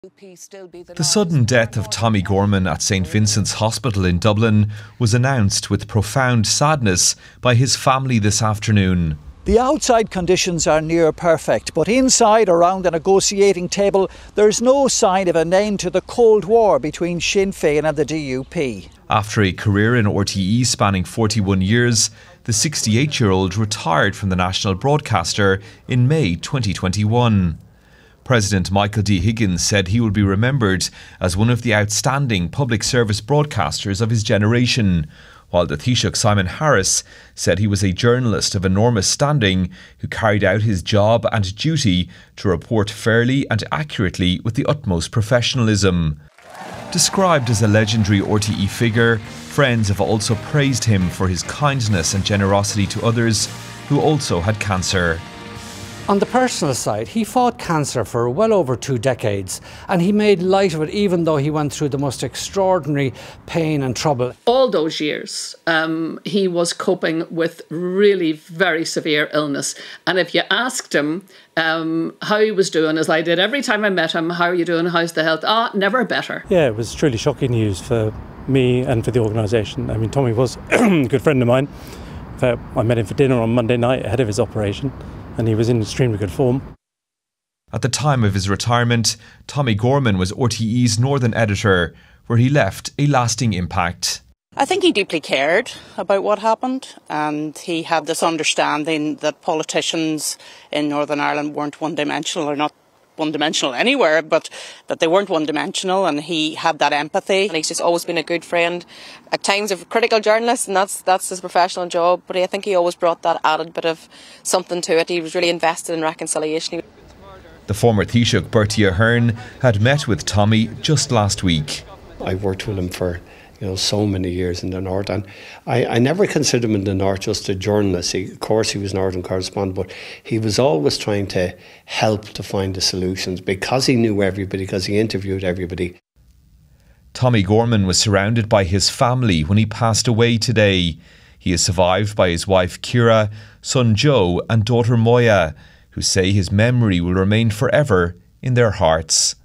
The sudden death of Tommie Gorman at St Vincent's Hospital in Dublin was announced with profound sadness by his family this afternoon. The outside conditions are near perfect, but inside, around the negotiating table, there's no sign of an end to the Cold War between Sinn Féin and the DUP. After a career in RTE spanning 41 years, the 68-year-old retired from the national broadcaster in May 2021. President Michael D. Higgins said he will be remembered as one of the outstanding public service broadcasters of his generation, while the Taoiseach Simon Harris said he was a journalist of enormous standing who carried out his job and duty to report fairly and accurately with the utmost professionalism. Described as a legendary RTE figure, friends have also praised him for his kindness and generosity to others who also had cancer. On the personal side, he fought cancer for well over 2 decades, and he made light of it even though he went through the most extraordinary pain and trouble. All those years, he was coping with really very severe illness. And if you asked him how he was doing, as I did every time I met him, how are you doing, how's the health? Never better. Yeah, it was truly shocking news for me and for the organisation. I mean, Tommie was a good friend of mine. In fact, I met him for dinner on Monday night ahead of his operation, and he was in extremely good form. At the time of his retirement, Tommie Gorman was RTE's Northern editor, where he left a lasting impact. I think he deeply cared about what happened, and he had this understanding that politicians in Northern Ireland weren't one-dimensional, or not one-dimensional anywhere, but that they weren't one-dimensional, and he had that empathy. And he's just always been a good friend, at times of critical journalist, and that's his professional job, but I think he always brought that added bit of something to it. He was really invested in reconciliation. The former Taoiseach Bertie Ahern had met with Tommie just last week. I worked with him for so many years in the North, and I never considered him in the North just a journalist. Of course he was Northern correspondent, but he was always trying to help to find the solutions because he knew everybody, because he interviewed everybody. Tommie Gorman was surrounded by his family when he passed away today. He is survived by his wife Ciara, son Joe and daughter Moya, who say his memory will remain forever in their hearts.